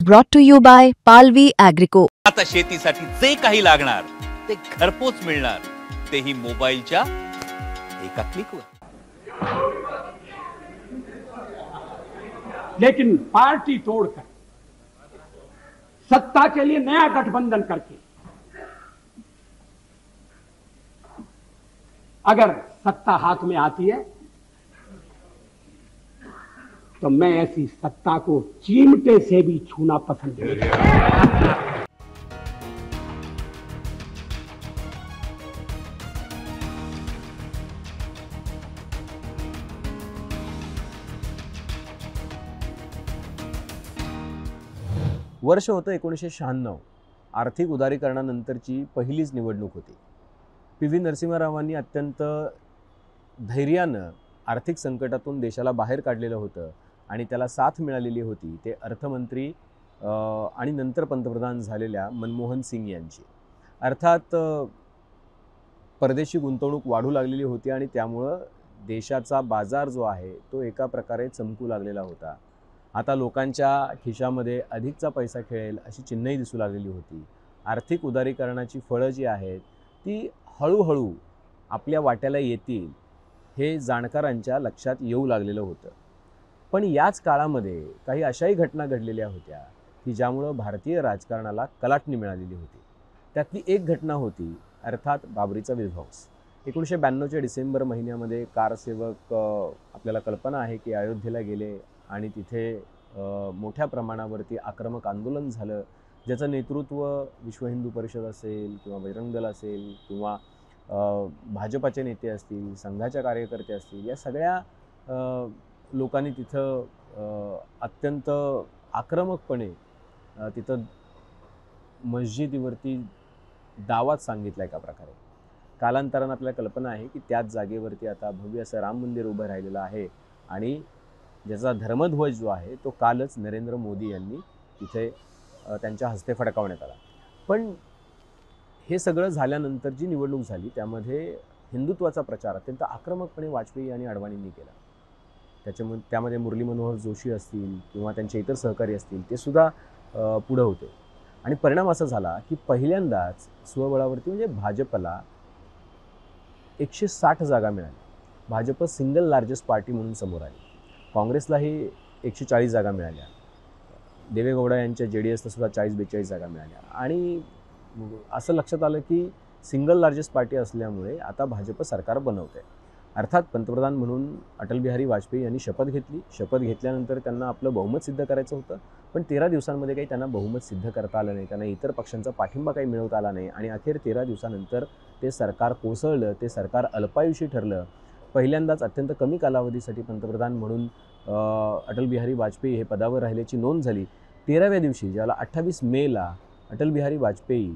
Brought to you by Palvi Agrico. आता शेतीसाठी जे काही लागणार ते घरपोच मिळणार, तेही मोबाईलच्या एका क्लिकवर। लेकिन पार्टी तोड़कर सत्ता के लिए नया गठबंधन करके अगर सत्ता हाथ में आती है तो मैं ऐसी सत्ता को चिमटे से भी छूना पसंद नहीं करता। वर्ष होतं 1996। आर्थिक उदारीकरणानंतरची पहिलीच निवडणूक होती। पी.व्ही. नरसिंहरावांनी अत्यंत धैर्यानं आर्थिक संकटातून देशाला बाहेर काढलेलं होतं आणि त्याला साथ मिळालेली होती ते अर्थमंत्री आणि नंतर पंतप्रधान झालेल्या मनमोहन सिंग यांची। अर्थात परदेशी गुंतवणूक वाढू लागलेली होती आणि त्यामुळं देशाचा बाजार जो आहे तो एका प्रकारे चमकू लागलेला होता। आता लोकांच्या खिशामध्ये अधिकचा पैसा खेळेल अशी चिन्हही दिसू लागलेली होती। आर्थिक उदारीकरणाची फळं जी आहेत ती हळूहळू आपल्या वाट्याला येतील हे जाणकारांच्या लक्षात येऊ लागलेलं होतं। पण याच काळामध्ये काही अशाही घटना घडलेल्या होत्या की ज्यामुळं भारतीय राजकारणाला कलाटणी मिळालेली होती। त्यातली एक घटना होती अर्थात बाबरीचा विध्वंस। 1992च्या डिसेंबर महिन्यामध्ये कारसेवक आपल्याला कल्पना आहे की अयोध्येला गेले आणि तिथे मोठ्या प्रमाणावरती आक्रमक आंदोलन झालं, ज्याचं नेतृत्व विश्व हिंदू परिषद असेल किंवा बजरंग दल असेल किंवा भाजपाचे नेते असतील, संघाच्या कार्यकर्ते असतील, या सगळ्या लोकांनी तिथं अत्यंत आक्रमकपणे तिथं मस्जिदीवरती दावात सांगितला एका प्रकारे। कालांतरानं आपल्याला कल्पना आहे की त्याच जागेवरती आता भव्य असं राम मंदिर उभं राहिलेलं आहे आणि ज्याचा धर्मध्वज जो आहे तो कालच नरेंद्र मोदी यांनी तिथे त्यांच्या हस्ते फडकावण्यात आला। पण हे सगळं झाल्यानंतर जी निवडणूक झाली त्यामध्ये हिंदुत्वाचा प्रचार अत्यंत आक्रमकपणे वाजपेयी आणि अडवाणींनी केला। त्यामध्ये मुरली मनोहर जोशी असतील किंवा त्यांचे इतर सहकारी असतील ते सुद्धा पुढे होते आणि परिणाम असा झाला की पहिल्यांदाच स्वबळावरती म्हणजे भाजपला 160 जागा मिळाल्या। भाजप सिंगल लार्जेस्ट पार्टी म्हणून समोर आली। काँग्रेसलाही 140 जागा मिळाल्या, देवेगौडा यांच्या JDSला सुद्धा 40-42 जागा मिळाल्या आणि असं लक्षात आलं की सिंगल लार्जेस्ट पार्टी असल्यामुळे आता भाजप सरकार बनवते। अर्थात पंतप्रधान म्हणून अटल बिहारी वाजपेयी यांनी शपथ घेतली। शपथ घेतल्यानंतर त्यांना आपलं बहुमत सिद्ध करायचं होतं, पण 13 दिवसांमध्ये काही त्यांना बहुमत सिद्ध करता आलं नाही, त्यांना इतर पक्षांचा पाठिंबा काही मिळवता आला नाही आणि अखेर 13 दिवसानंतर ते सरकार कोसळलं, ते सरकार अल्पायुषी ठरलं। पहिल्यांदाच अत्यंत कमी कालावधीसाठी पंतप्रधान म्हणून अटल बिहारी वाजपेयी हे पदावर राहिल्याची नोंद झाली। 13व्या दिवशी ज्याला 28 मेला अटल बिहारी वाजपेयी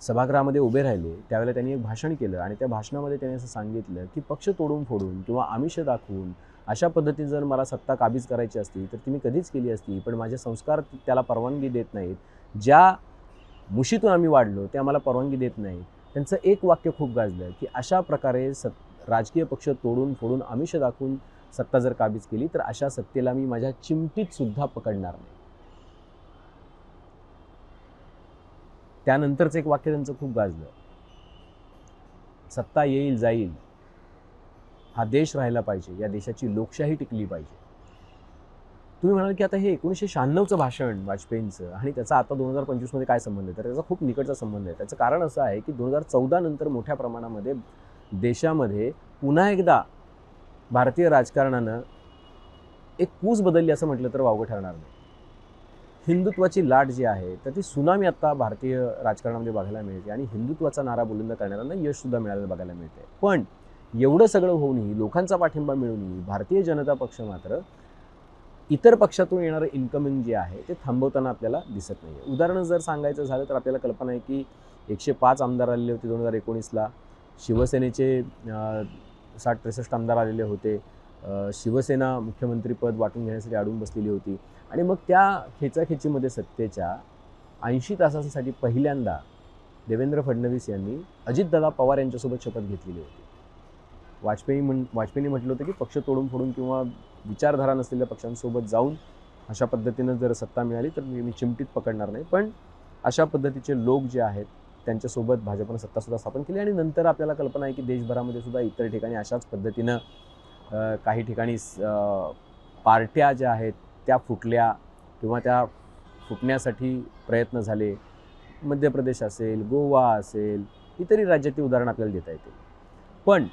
सभागृहामध्ये उभे राहिले त्यावेळेला त्यांनी एक भाषण केलं आणि त्या भाषणामध्ये त्यांनी असं सांगितलं की पक्ष तोडून फोडून किंवा आमिष दाखवून अशा पद्धतीने जर मला सत्ता काबीज करायची असती तर ती मी कधीच केली असती, पण माझे संस्कार त्याला परवानगी देत नाहीत। ज्या मुशीतून आम्ही वाढलो ते आम्हाला परवानगी देत नाही। त्यांचं एक वाक्य खूप गाजलं की अशा प्रकारे राजकीय पक्ष तोडून फोडून आमिष दाखवून सत्ता जर काबीज केली तर अशा सत्तेला मी माझ्या चिमटीत सुद्धा पकडणार नाही। त्यानंतरचं एक वाक्य त्यांचं खूप गाजलं, सत्ता येईल जाईल, हा देश राहिला पाहिजे, या देशाची लोकशाही टिकली पाहिजे। तुम्ही म्हणाल की आता हे 1996चं भाषण वाजपेयींचं आणि त्याचा आता 2025 मध्ये काय संबंध आहे, तर त्याचा खूप निकटचा संबंध आहे। त्याचं कारण असं आहे की 2014 नंतर मोठ्या प्रमाणामध्ये देशामध्ये पुन्हा एकदा भारतीय राजकारणानं एक पूस बदलली असं म्हटलं तर वावगं ठरणार नाही। हिंदुत्वाची लाट जी आहे तर ती सुनामी आता भारतीय राजकारणामध्ये बघायला मिळते आणि हिंदुत्वाचा नारा बुलंद करणाऱ्यांना यशसुद्धा मिळालेलं बघायला मिळते। पण एवढं सगळं होऊनही, लोकांचा पाठिंबा मिळूनही भारतीय जनता पक्ष मात्र इतर पक्षातून येणारं इन्कमिंग जे आहे ते थांबवताना आपल्याला दिसत नाही आहे। उदाहरण जर सांगायचं झालं तर आपल्याला कल्पना आहे की 105 आमदार आलेले होते 2019ला, शिवसेनेचे 60-63 आमदार आलेले होते, शिवसेना मुख्यमंत्रीपद वाटून घेण्यासाठी अडून बसलेली होती आणि मग त्या खेचाखेचीमध्ये सत्तेच्या 80 तासांसाठी पहिल्यांदा देवेंद्र फडणवीस यांनी अजितदादा पवार यांच्यासोबत शपथ घेतलेली होती। वाजपेयींनी म्हटलं होतं की पक्ष तोडून फोडून किंवा विचारधारा नसलेल्या पक्षांसोबत जाऊन अशा पद्धतीनं जर सत्ता मिळाली तर मी चिमटीत पकडणार नाही, पण अशा पद्धतीचे लोक जे आहेत त्यांच्यासोबत भाजपनं सत्तासुद्धा स्थापन केली आणि नंतर आपल्याला कल्पना आहे की देशभरामध्ये सुद्धा इतर ठिकाणी अशाच पद्धतीनं काही ठिकाणी पार्ट्या ज्या आहेत त्या फुटल्या किंवा त्या फुटण्यासाठी प्रयत्न झाले. मध्य प्रदेश असेल, गोवा असेल, इतरही राज्यातील उदाहरण आपल्याला देता येते. पण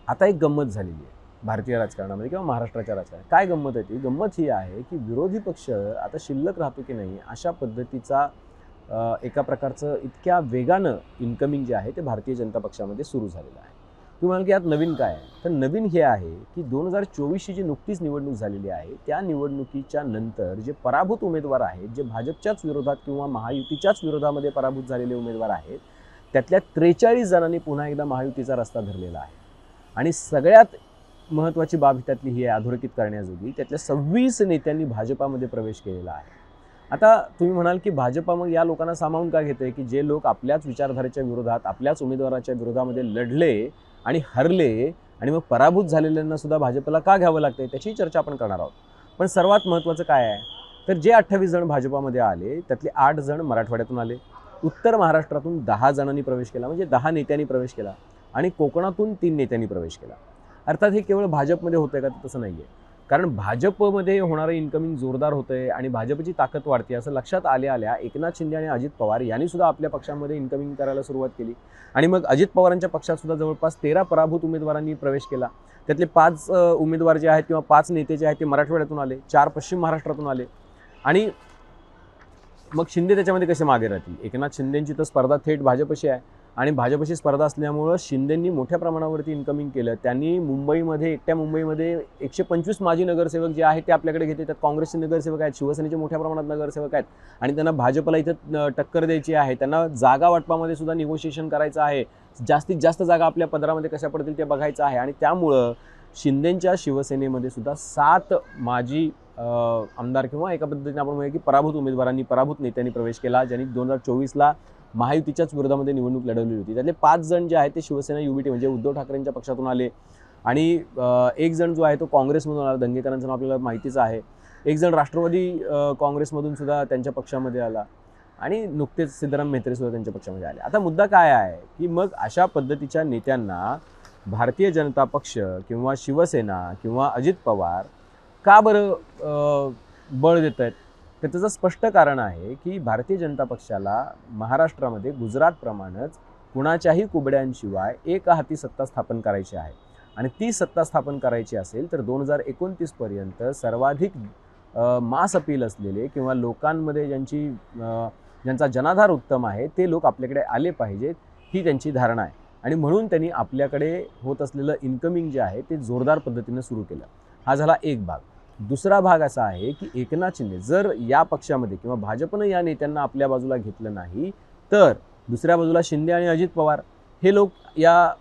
आता एक गंमत झालेली आहे भारतीय राजकारणामध्ये किंवा महाराष्ट्राच्या राजकारणात. काय गंमत आहे ती? गंमत ही आहे की विरोधी पक्ष आता शिल्लक राहतो की नाही अशा पद्धतीचा एका प्रकारचं इतक्या वेगानं इन्कमिंग जे आहे ते भारतीय जनता पक्षामध्ये सुरू झालेलं आहे. तुम्ही म्हणाल की यात नवीन काय आहे? तर नवीन हे आहे की 2024ची जी नुकतीच निवडणूक झालेली आहे त्या निवडणुकीच्या नंतर जे पराभूत उमेदवार आहेत, जे भाजपच्याच विरोधात किंवा महायुतीच्याच विरोधामध्ये पराभूत झालेले उमेदवार आहेत, त्यातल्या 43 जणांनी पुन्हा एकदा महायुतीचा रस्ता धरलेला आहे. आणि सगळ्यात महत्त्वाची बाब त्यातली ही आहे अधोरेखित करण्याजोगी, त्यातल्या 26 नेत्यांनी भाजपामध्ये प्रवेश केलेला आहे. आता तुम्ही म्हणाल की भाजपा मग या लोकांना सामावून का घेते की जे लोक आपल्याच विचारधारेच्या विरोधात आपल्याच उमेदवाराच्या विरोधामध्ये लढले आणि हरले आणि मग पराभूत झालेल्यांना सुद्धा भाजपला का घ्यावं लागते त्याची चर्चा आपण करणार आहोत. पण सर्वात महत्त्वाचं काय आहे तर जे 28 जण भाजपामध्ये आले त्यातले 8 जण मराठवाड्यातून आले, उत्तर महाराष्ट्रातून 10 जणांनी प्रवेश केला म्हणजे 10 नेत्यांनी प्रवेश केला आणि कोकणातून 3 नेत्यांनी प्रवेश केला. अर्थात हे केवळ भाजपमध्ये होतंय का? तसं नाही आहे, कारण भाजपमध्ये होणारं इन्कमिंग जोरदार होतं आहे आणि भाजपची ताकद वाढते असं लक्षात आल्या एकनाथ शिंदे आणि अजित पवार यांनी सुद्धा आपल्या पक्षामध्ये इन्कमिंग करायला सुरुवात केली. आणि मग अजित पवारांच्या पक्षात सुद्धा जवळपास 13 पराभूत उमेदवारांनी प्रवेश केला. त्यातले 5 उमेदवार जे आहेत किंवा 5 नेते जे आहेत ते मराठवाड्यातून आले, 4 पश्चिम महाराष्ट्रातून आले. आणि मग शिंदे त्याच्यामध्ये कसे मागे राहतील? एकनाथ शिंदेंची तर स्पर्धा थेट भाजपशी आहे आणि भाजपशी स्पर्धा असल्यामुळं शिंदेंनी मोठ्या प्रमाणावरती इन्कमिंग केलं. त्यांनी मुंबईमध्ये एकट्या मुंबईमध्ये 125 माजी नगरसेवक जे आहेत ते आपल्याकडे घेते. त्यात काँग्रेसचे नगरसेवक आहेत, शिवसेनेचे मोठ्या प्रमाणात नगरसेवक आहेत आणि त्यांना भाजपला इथं टक्कर द्यायची आहे. त्यांना जागा वाटपामध्ये सुद्धा निगोशिएशन करायचं आहे. जास्तीत जास्त जागा आपल्या पदरामध्ये कशा पडतील ते बघायचं आहे. आणि त्यामुळं शिंदेंच्या शिवसेनेमध्ये सुद्धा 7 माजी आमदार किंवा एका पद्धतीने आपण म्हणूया की पराभूत उमेदवारांनी, पराभूत नेत्यांनी प्रवेश केला, ज्यांनी 2024ला महायुतीच्याच विरोधामध्ये निवडणूक लढवली होती. त्यातले 5 जण जे आहेत ते शिवसेना युबीटी म्हणजे उद्धव ठाकरेंच्या पक्षातून आले आणि एक जण जो आहे तो काँग्रेसमधून आला, दंगेकरांचं नाव आपल्याला माहितीच आहे. एक जण राष्ट्रवादी काँग्रेसमधून सुद्धा त्यांच्या पक्षामध्ये आला आणि नुकतेच सिद्धराम म्हेत्रे सुद्धा त्यांच्या पक्षामध्ये आले. आता मुद्दा काय आहे की मग अशा पद्धतीच्या नेत्यांना भारतीय जनता पक्ष किंवा शिवसेना किंवा अजित पवार का बरं बळ देत आहेत? तर त्याचं स्पष्ट कारण आहे की भारतीय जनता पक्षाला महाराष्ट्रामध्ये गुजरातप्रमाणेच कुणाच्याही कुबड्यांशिवाय एक हाती सत्ता स्थापन करायची आहे आणि ती सत्ता स्थापन करायची असेल तर 2029 पर्यंत सर्वाधिक मास अपील असलेले किंवा लोकांमध्ये ज्यांचा जनाधार उत्तम आहे ते लोक आपल्याकडे आले पाहिजेत, ही त्यांची धारणा आहे. आणि म्हणून त्यांनी आपल्याकडे होत असलेलं इन्कमिंग जे आहे ते जोरदार पद्धतीनं सुरू केलं. हा झाला एक भाग. दुसरा भाग असा आहे की एकनाथ शिंदे जर या पक्षामध्ये किंवा भाजपनं या नेत्यांना आपल्या बाजूला घेतलं नाही तर दुसऱ्या बाजूला शिंदे आणि अजित पवार हे लोक या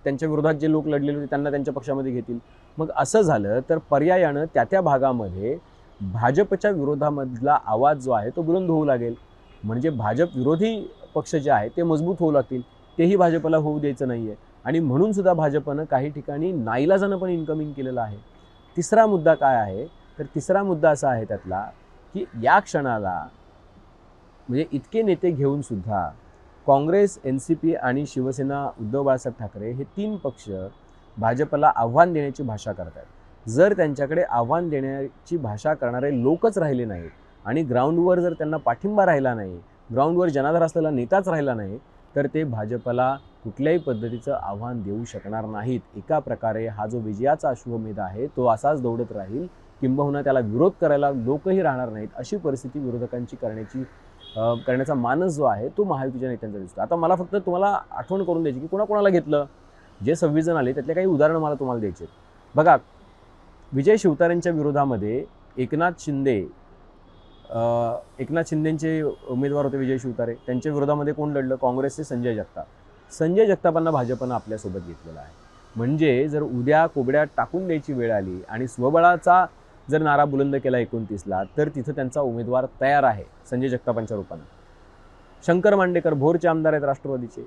त्यांच्या विरोधात जे लोक लढलेले होते त्यांना त्यांच्या पक्षामध्ये घेतील. मग असं झालं तर पर्यायानं त्या भागामध्ये भाजपच्या विरोधामधला आवाज जो आहे तो बुलंद होऊ लागेल. म्हणजे भाजप विरोधी पक्ष जे आहे ते मजबूत होऊ लागतील. तेही भाजपला होऊ द्यायचं नाही आहे आणि म्हणून सुद्धा भाजपनं काही ठिकाणी नाईलाजानं पण इन्कमिंग केलेलं आहे. तिसरा मुद्दा काय आहे तर तिसरा मुद्दा असा आहे त्यातला की या क्षणाला म्हणजे इतके नेते घेऊन सुद्धा काँग्रेस, NCP आणि शिवसेना, उद्धव बाळासाहेब ठाकरे हे 3 पक्ष भाजपला आव्हान देण्याची भाषा करत आहेत. जर त्यांच्याकडे आव्हान देण्याची भाषा करणारे लोकच राहिले नाहीत आणि ग्राउंडवर जर त्यांना पाठिंबा राहिला नाही, ग्राउंडवर जनाधार असलेला नेताच राहिला नाही तर ते भाजपला कुठल्याही पद्धतीचं आव्हान देऊ शकणार नाहीत. एका प्रकारे हा जो विजयाचा अश्वमेध आहे तो असाच दौडत राहील, किंबहुना त्याला विरोध करायला लोकही राहणार नाहीत. अशी परिस्थिती विरोधकांची करण्याचा मानस जो आहे तो महायुतीच्या नेत्यांचा दिसतो. आता मला फक्त तुम्हाला आठवण करून द्यायची की कोणाकोणाला घेतलं. जे 26 जण आले त्यातले काही उदाहरणं मला तुम्हाला द्यायचे. बघा, विजय शिवतारेंच्या विरोधामध्ये एकनाथ शिंदेंचे उमेदवार होते विजय शिवतारे. त्यांच्या विरोधामध्ये कोण लढलं? काँग्रेसचे संजय जगताप. संजय जगतापांना भाजपनं आपल्यासोबत घेतलेलं आहे. म्हणजे जर उद्या कोबड्यात टाकून द्यायची वेळ आली आणि स्वबळाचा जर नारा बुलंद केला 29ला तर तिथं त्यांचा उमेदवार तयार आहे संजय जगतापांच्या रूपानं. शंकर मांडेकर भोरचे आमदार आहेत राष्ट्रवादीचे.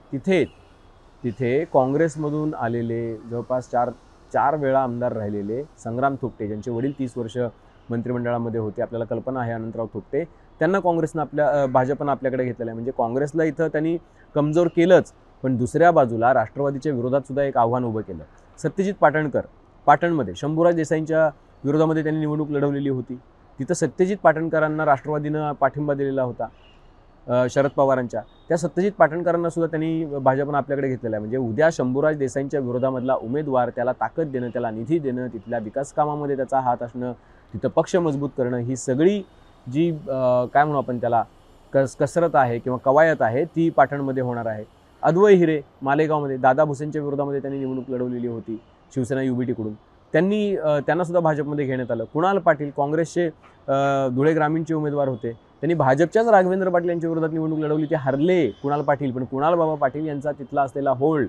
तिथे काँग्रेसमधून आलेले जवळपास 4 वेळा आमदार राहिलेले संग्राम थोपटे, ज्यांचे वडील 30 वर्ष मंत्रिमंडळामध्ये होते, आपल्याला कल्पना आहे अनंतराव थोपटे, त्यांना काँग्रेसनं भाजपनं आपल्याकडे घेतलेलं आहे. म्हणजे काँग्रेसला इथं त्यांनी कमजोर केलंच, पण दुसऱ्या बाजूला राष्ट्रवादीच्या विरोधात सुद्धा एक आव्हान उभं केलं. सत्यजित पाटणकर, पाटणमध्ये शंभूराज देसाईंच्या विरोधामध्ये त्यांनी निवडणूक लढवलेली होती. तिथं सत्यजित पाटणकरांना राष्ट्रवादीनं पाठिंबा दिलेला होता शरद पवारांच्या. त्या सत्यजित पाटणकरांना सुद्धा त्यांनी भाजपनं आपल्याकडे घेतलेलं आहे. म्हणजे उद्या शंभूराज देसाईंच्या विरोधामधला उमेदवार, त्याला ताकद देणं, त्याला निधी देणं, तिथल्या विकास कामामध्ये त्याचा हात असणं, तिथं पक्ष मजबूत करणं, ही सगळी जी काय म्हणू आपण त्याला कसरत आहे किंवा कवायत आहे ती पाटणमध्ये होणार आहे. अद्वै हिरे मालेगावमध्ये दादा भुसेंच्या विरोधामध्ये त्यांनी निवडणूक लढवलेली होती शिवसेना युबीटीकडून. त्यांना सुद्धा भाजपमध्ये घेण्यात आलं. कुणाल पाटील काँग्रेसचे धुळे ग्रामीणचे उमेदवार होते, त्यांनी भाजपच्याच राघवेंद्र पाटील यांच्या विरोधात निवडणूक लढवली. ते हरले कुणाल पाटील, पण कुणाल बाबा पाटील यांचा तिथला असलेला होल्ड,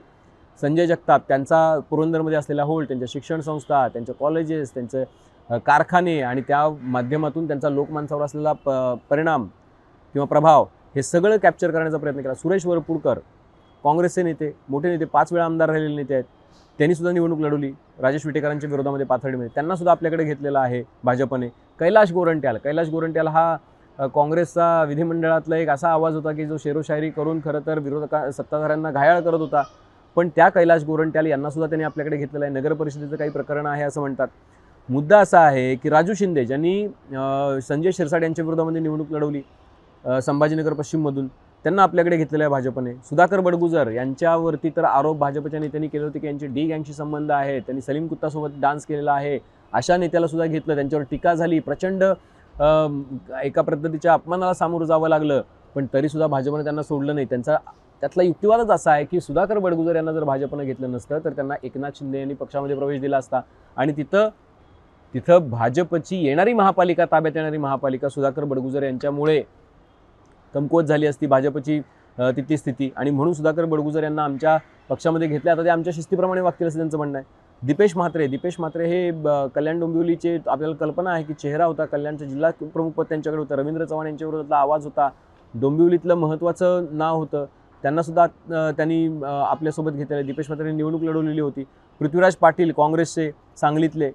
संजय जगताप त्यांचा पुरंदरमध्ये असलेला होल्ड, त्यांच्या शिक्षण संस्था, त्यांच्या कॉलेजेस, त्यांचे कारखाने आणि त्या माध्यमातून त्यांचा लोकमानसावर असलेला परिणाम किंवा प्रभाव, हे सगळं कॅप्चर करण्याचा प्रयत्न केला. सुरेश वरपुडकर काँग्रेसचे नेते, मोठे नेते, 5 वेळा आमदार राहिलेले नेते आहेत, त्यांनी सुद्धा निवडणूक लढवली राजेश विटेकरांच्या विरोधामध्ये पाथर्डीमध्ये. त्यांना सुद्धा आपल्याकडे घेतलेलं आहे भाजपने. कैलाश गोरंट्याल हा काँग्रेसचा विधिमंडळातला एक असा आवाज होता की जो शेरोशायरी करून खरं तर सत्ताधाऱ्यांना घायाळ करत होता, पण त्या कैलाश गोरंट्याल यांना सुद्धा त्यांनी आपल्याकडे घेतलेलं आहे. नगर परिषदेचं काही प्रकरण आहे असं म्हणतात. मुद्दा असा आहे की राजू शिंदे, ज्यांनी संजय शिरसाट यांच्या विरोधामध्ये निवडणूक लढवली संभाजीनगर पश्चिममधून, त्यांना आपल्याकडे घेतलेलं आहे भाजपने. सुधाकर बडगुजर यांच्यावरती तर आरोप भाजपच्या नेत्यांनी केले होते की यांचे डी गँगशी संबंध आहे, त्यांनी सलीम कुत्तासोबत डान्स केलेला आहे, अशा नेत्याला सुद्धा घेतलं. त्यांच्यावर टीका झाली, प्रचंड एका पद्धतीच्या अपमानाला सामोरं जावं लागलं, पण तरीसुद्धा भाजपने त्यांना सोडलं नाही. त्यातला युक्तिवादच असा आहे की सुधाकर बडगुजर यांना जर भाजपनं घेतलं नसतं तर त्यांना एकनाथ शिंदे यांनी पक्षामध्ये प्रवेश दिला असता आणि तिथं भाजपची येणारी महापालिका, ताब्यात येणारी महापालिका सुधाकर बडगुजर यांच्यामुळे कमकुवत झाली असती भाजपची तिथली स्थिती. आणि म्हणून सुधाकर बडगुजर यांना आमच्या पक्षामध्ये घेतले. आता ते आमच्या शिस्तीप्रमाणे वागतील असं त्यांचं म्हणणं आहे. दीपेश म्हात्रे हे कल्याण डोंबिवलीचे, आपल्याला कल्पना आहे की चेहरा होता, कल्याणचं जिल्हा प्रमुखपद त्यांच्याकडे होतं, रवींद्र चव्हाण यांच्या विरोधातला आवाज होता, डोंबिवलीतलं महत्त्वाचं नाव होतं, त्यांनासुद्धा त्यांनी आपल्यासोबत घेतलेलं. दीपेश म्हात्रेंनी निवडणूक लढवलेली होती. पृथ्वीराज पाटील काँग्रेसचे सांगलीतले,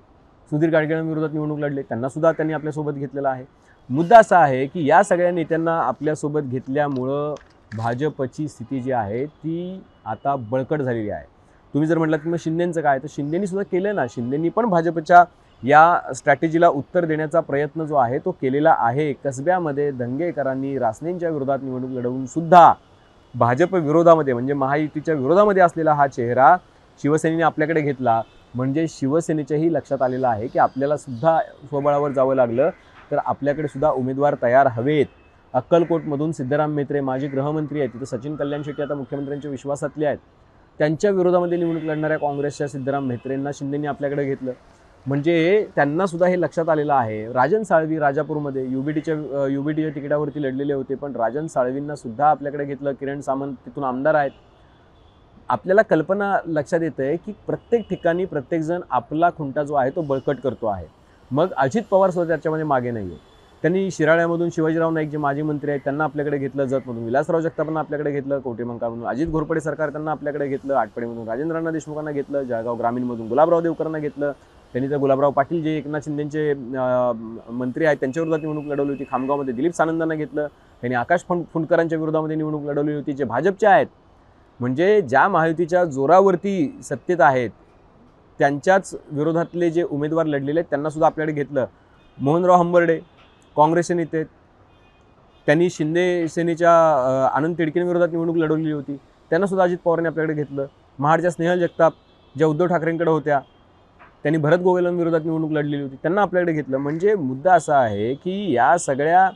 सुधीर गाडगेंविरोधात निवडणूक लढले, त्यांनासुद्धा त्यांनी आपल्यासोबत घेतलेला आहे. मुद्दा असा आहे की या सगळ्या नेत्यांना आपल्यासोबत घेतल्यामुळं भाजपची स्थिती जी आहे ती आता बळकट झालेली आहे. तुम्ही जर म्हटलात की मग शिंदेंचं काय, तर शिंदेंनी सुद्धा केलं ना. शिंदेंनी पण भाजपच्या या स्ट्रॅटेजीला उत्तर देण्याचा प्रयत्न जो आहे तो केलेला आहे. कसब्यामध्ये दंगेकरांनी रासनेंच्या विरोधात निवडणूक लढवून सुद्धा भाजप विरोधामध्ये, म्हणजे महायुतीच्या विरोधामध्ये असलेला हा चेहरा शिवसेनेने आपल्याकडे घेतला. म्हणजे शिवसेनेच्याही लक्षात आलेलं आहे की आपल्याला सुद्धा स्वबळावर जावं लागलं तर आपल्याकडे सुद्धा उमेदवार तयार हवेत. अक्कलकोटमधून सिद्धराम म्हेत्रे माजी गृहमंत्री आहेत, तिथं सचिन कल्याण शेट्टी आता मुख्यमंत्र्यांच्या विश्वासातले आहेत, त्यांच्या विरोधामध्ये निवडणूक लढणाऱ्या काँग्रेसच्या सिद्धराम म्हेत्रेंना शिंदेंनी आपल्याकडे घेतलं. म्हणजे त्यांना सुद्धा हे लक्षात आलेलं आहे. राजन साळवी राजापूरमध्ये युबीटीच्या तिकिटावरती लढलेले होते, पण राजन साळवींना सुद्धा आपल्याकडे घेतलं. किरण सामंत तिथून आमदार आहेत. आपल्याला कल्पना लक्षात येते की प्रत्येक ठिकाणी प्रत्येकजण आपला खुंटा जो आहे तो बळकट करतो आहे. मग अजित पवार सुद्धा त्याच्यामध्ये मागे नाही आहे. त्यांनी शिराळ्यामधून शिवाजीराव नाईक जे माजी मंत्री आहेत त्यांना आपल्याकडे घेतलं, जतमधून विलासराव जगतापांना आपल्याकडे घेतलं, कवठेमंकाळमधून अजित घोरपडे सरकार त्यांना आपल्याकडे घेतलं, आटपाडीमधून राजेंद्र देशमुखांना घेतलं, जळगाव ग्रामीणमधून गुलाबराव देवकरांना घेतलं. त्यांनी तर गुलाबराव पाटील जे एकनाथ शिंदेचे मंत्री आहेत त्यांच्या विरोधात निवडणूक लढवली होती. खामगावमध्ये दिलीप सानंदांना घेतलं. त्यांनी आकाश फुंडकरांच्या विरोधामध्ये निवडणूक लढवली होती, जे भाजपचे आहेत. म्हणजे ज्या महायुतीच्या जोरावरती सत्तेत आहेत त्यांच्याच विरोधातले जे उमेदवार लढलेले आहेत त्यांना सुद्धा आपल्याकडे घेतलं. मोहनराव हंबर्डे काँग्रेसचे नेते, त्यांनी शिंदे सेनेच्या आनंद तिडकेंविरोधात निवडणूक लढवलेली होती, त्यांना सुद्धा अजित पवारांनी आपल्याकडे घेतलं. महाडच्या स्नेहल जगताप ज्या उद्धव ठाकरेंकडे होत्या, त्यांनी भरत गोगोलांविरोधात निवडणूक लढलेली होती, त्यांना आपल्याकडे घेतलं. म्हणजे मुद्दा असा आहे की या सगळ्या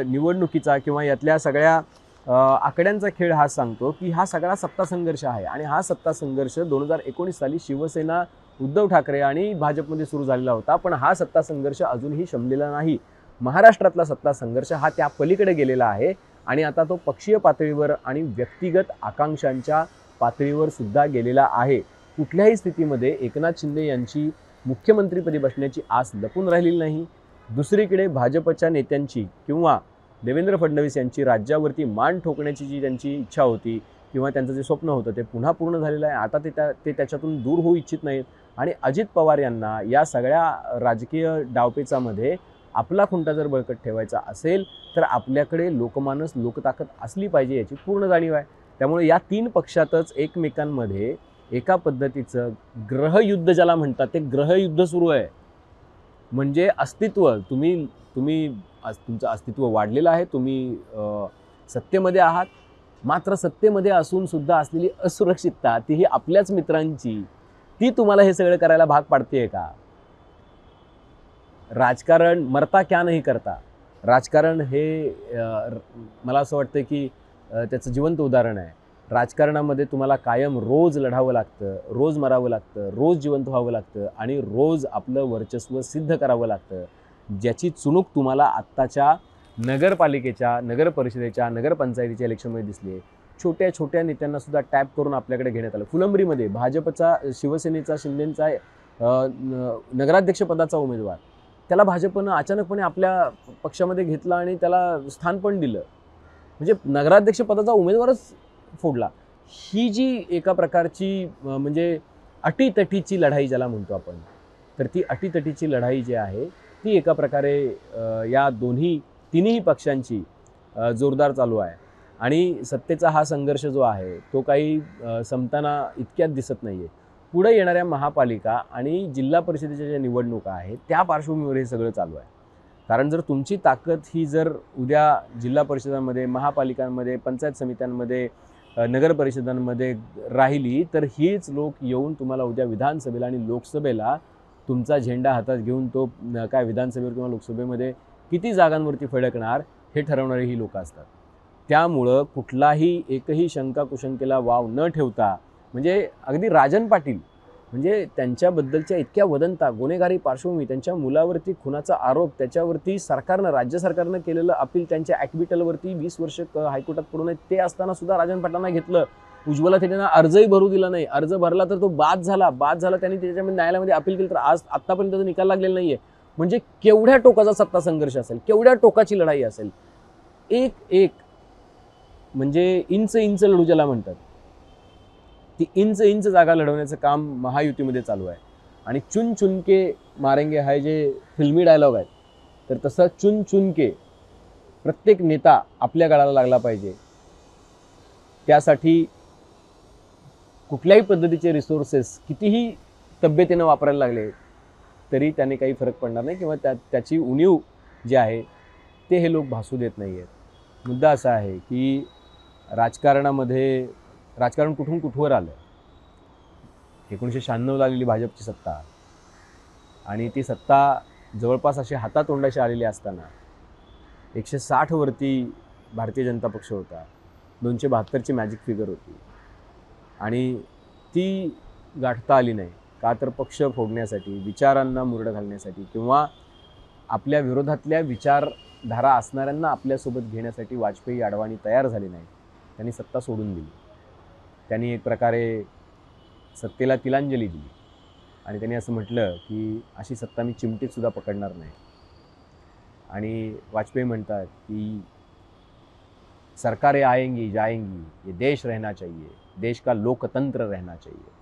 निवडणुकीचा किंवा यातल्या सगळ्या आकड्यांचा खेळ हा सांगतो की हा सगळा सत्ता संघर्ष आहे. आणि हा सत्ता संघर्ष 2019 साली शिवसेना, उद्धव ठाकरे आणि भाजपमध्ये सुरू झालेला होता, पण हा सत्ता संघर्ष अजूनही शमलेला नाही. महाराष्ट्रातला सत्ता संघर्ष हा त्या पलीकडे गेलेला आहे आणि आता तो पक्षीय पातळीवर आणि व्यक्तिगत आकांक्षांच्या पातळीवर सुद्धा गेलेला आहे. कुठल्याही स्थितीमध्ये एकनाथ शिंदे यांची मुख्यमंत्रीपदी बसण्याची आस लपून राहिलेली नाही. दुसरीकडे भाजपच्या नेत्यांची किंवा देवेंद्र फडणवीस यांची राज्यावरती मान ठोकण्याची जी त्यांची इच्छा होती किंवा त्यांचं जे स्वप्न होतं ते पुन्हा पूर्ण झालेलं आहे. आता ते त्याच्यातून दूर होऊ इच्छित नाहीत. आणि अजित पवार यांना या सगळ्या राजकीय डावपेचामध्ये आपला खुंटा जर बळकट ठेवायचा असेल तर आपल्याकडे लोकमानस लोकताकद असली पाहिजे याची पूर्ण जाणीव आहे. त्यामुळे या 3 पक्षातच एकमेकांमध्ये एका पद्धतीचं ग्रहयुद्ध ज्याला म्हणतात ते ग्रहयुद्ध सुरू आहे. म्हणजे अस्तित्व तुमचं अस्तित्व वाढलेलं आहे, तुम्ही सत्तेमध्ये आहात, मात्र सत्तेमध्ये असून सुद्धा असलेली असुरक्षितता तीही आपल्याच मित्रांची, ती तुम्हाला हे सगळं करायला भाग पाडतेय का? राजकारण मरता क्या नहीं करता, राजकारण हे मला असं वाटतं की त्याचं जिवंत उदाहरण आहे. राजकारणामध्ये तुम्हाला कायम रोज लढावं लागतं, रोज मरावं लागतं, रोज जिवंत व्हावं लागतं आणि रोज आपलं वर्चस्व सिद्ध करावं लागतं, ज्याची चुणूक तुम्हाला आत्ताच्या नगरपालिकेच्या, नगरपरिषदेच्या, नगरपंचायतीच्या इलेक्शनमध्ये दिसली आहे. छोट्या छोट्या नेत्यांना सुद्धा टॅप करून आपल्याकडे घेण्यात आलं. फुलंब्रीमध्ये भाजपचा, शिवसेनेचा, शिंदेंचा नगराध्यक्षपदाचा उमेदवार, त्याला भाजपनं अचानकपणे आपल्या पक्षामध्ये घेतला आणि त्याला स्थान पण दिलं. म्हणजे नगराध्यक्षपदाचा उमेदवारच फोडला. ही जी एका प्रकारची म्हणजे अटीतटीची लढाई ज्याला म्हणतो आपण, तर ती अटीतटीची लढाई जी आहे ती एका प्रकारे या तिन्ही पक्षांची जोरदार चालू आहे. आणि सत्तेचा हा संघर्ष जो आहे तो काही संपताना इतक्यात दिसत नाही आहे. पुढे येणाऱ्या महापालिका आणि जिल्हा परिषदेच्या ज्या निवडणुका आहेत त्या पार्श्वभूमीवर हे सगळं चालू आहे. कारण जर तुमची ताकद ही जर उद्या जिल्हा परिषदांमध्ये, महापालिकांमध्ये, पंचायत समित्यांमध्ये, नगर परिषदांमध्ये राहिली तर हीच लोक येऊन तुम्हाला उद्या विधानसभेला आणि लोकसभेला तुमचा झेंडा हातात घेऊन तो काय विधानसभेवर किंवा लोकसभेमध्ये किती जागांवरती फडकणार हे ठरवणारे ही लोक असतात. त्यामुळं कुठलाही एकही शंका कुशंकेला वाव न ठेवता, म्हणजे अगदी राजन पाटील म्हणजे त्यांच्याबद्दलच्या इतक्या वदंता, गुन्हेगारी पार्श्वभूमी, त्यांच्या मुलावरती खुनाचा आरोप, त्याच्यावरती राज्य सरकारनं केलेलं अपील, त्यांच्या ॲक्विटलवरती 20 वर्ष हायकोर्टात पडू नये ते असताना सुद्धा राजन पाटलांना घेतलं. उज्ज्वला थेटेंना अर्जही भरू दिला नाही. अर्ज भरला तर तो बाद झाला. त्यांनी त्याच्यामध्ये न्यायालयामध्ये अपील केलं तर आत्तापर्यंत त्याचा निकाल लागलेला नाही आहे. म्हणजे केवढ्या टोकाचा सत्ता संघर्ष असेल, केवढ्या टोकाची लढाई असेल. एक म्हणजे इंच लढू ज्याला म्हणतात, ती इंच जागा लढवण्याचं काम महायुतीमध्ये चालू आहे. आणि चुन चुन के मारेंगे हा जे फिल्मी डायलॉग आहेत, तर तसं चुन चुन के प्रत्येक नेता आपल्या गळाला लागला पाहिजे. त्यासाठी कुठल्याही पद्धतीचे रिसोर्सेस कितीही तब्येतीनं वापरायला लागले तरी त्याने काही फरक पडणार नाही किंवा त्याची उणीव जी आहे ते हे लोक भासू देत नाही आहेत. मुद्दा असा आहे की राजकारण कुठून कुठवर आलं. 1996 लागलेली भाजपची सत्ता आणि ती सत्ता जवळपास अशी हातातोंडाशी आलेली असताना 160 वरती भारतीय जनता पक्ष होता, 272ची मॅजिक फिगर होती आणि ती गाठता आली नाही. का तर पक्ष फोडण्यासाठी, विचारांना मुरडं घालण्यासाठी किंवा आपल्या विरोधातल्या विचारधारा असणाऱ्यांना आपल्यासोबत घेण्यासाठी वाजपेयी, अडवाणी तयार झाले नाहीत. त्यांनी सत्ता सोडून दिली. त्यांनी एक प्रकारे सत्तेला तिलांजली दिली आणि त्यांनी असं म्हटलं की अशी सत्ता मी चिमटीतसुद्धा पकडणार नाही. आणि वाजपेयी म्हणतात की सरकारें आएंगी जाएंगी, ये देश रहना चाहिए, देश का लोकतंत्र रहना चाहिए.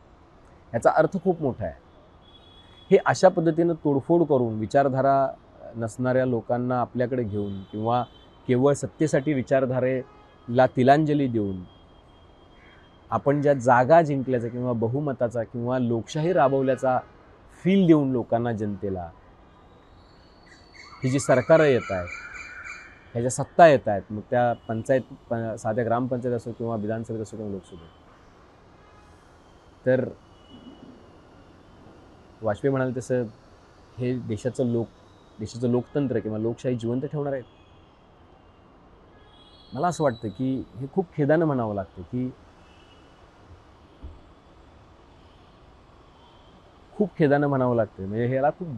याचा अर्थ खूप मोठा आहे. हे अशा पद्धतीनं तोडफोड करून विचारधारा नसणाऱ्या लोकांना आपल्याकडे घेऊन किंवा केवळ सत्तेसाठी विचारधारेला तिलांजली देऊन आपण ज्या जागा जिंकल्याचा किंवा बहुमताचा किंवा लोकशाही राबवल्याचा फील देऊन लोकांना, जनतेला, ही जी सरकारं येत आहेत, ह्या ज्या सत्ता येत आहेत, मग त्या साध्या ग्रामपंचायत असो किंवा विधानसभेत असो किंवा लोकसभेत, तर वाजपेयी म्हणाले तसं हे देशाचं लोकतंत्र किंवा लोकशाही जिवंत ठेवणार आहेत. मला असं वाटतं की हे खूप खेदानं म्हणावं लागतं की म्हणजे ह्याला खूप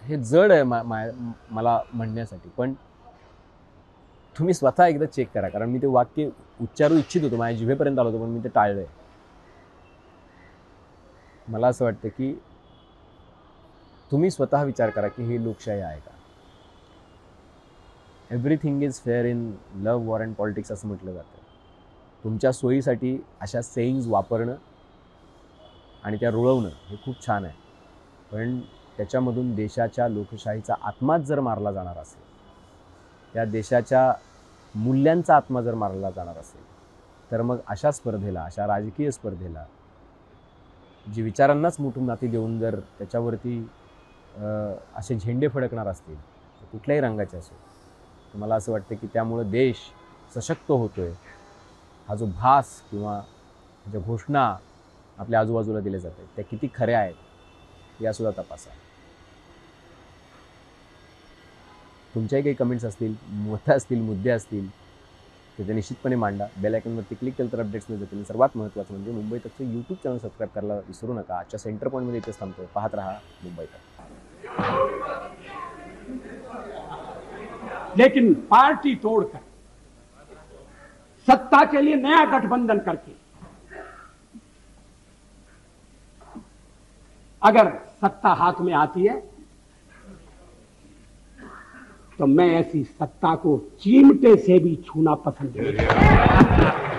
हे जड आहे मला म्हणण्यासाठी. पण तुम्ही स्वतः एकदा चेक करा, कारण मी ते वाक्य उच्चारू इच्छित होतो, माझ्या जिभेपर्यंत आलो होतो, पण मी ते टाळलंय. मला असं वाटतं की तुम्ही स्वतः विचार करा की ही लोकशाही आहे का. Everything is fair in love, war and politics असं म्हटलं जातं. तुमच्या सोयीसाठी अशा सेईंग्ज वापरणं आणि त्या रुळवणं हे खूप छान आहे, पण त्याच्यामधून देशाच्या लोकशाहीचा आत्माच जर मारला जाणार असेल, त्या देशाच्या मूल्यांचा आत्मा जर मारला जाणार असेल, तर मग अशा स्पर्धेला, अशा राजकीय स्पर्धेला जी विचारांनाच मुठून नाती देऊन जर त्याच्यावरती असे झेंडे फडकणार असतील, तर कुठल्याही रंगाचे असो, तर मला असं वाटतं की त्यामुळं देश सशक्त होतोय, हा जो भास किंवा ज्या घोषणा आपल्या आजूबाजूला दिल्या जातात त्या किती खऱ्या आहेत यासुद्धा तपासा. तुमच्याही काही कमेंट्स असतील, मतं असतील, मुद्दे असतील, तर ते निश्चितपणे मांडा. बेल आयकॉनवरती क्लिक केलं तर अपडेट्स मिळत जातील. सर्वात महत्त्वाचं म्हणजे मुंबई तकचं यूट्यूब चॅनल सबस्क्राईब करायला विसरू नका. आजच्या सेंटर पॉईंटमध्ये इथेच थांबतोय. पाहत रहा मुंबई तक. लेकिन पार्टी तोड़कर सत्ता के लिए नया गठबंधन करके अगर सत्ता हाथ में आती है तो मैं ऐसी सत्ता को चिमटे से भी छूना पसंद नहीं करता.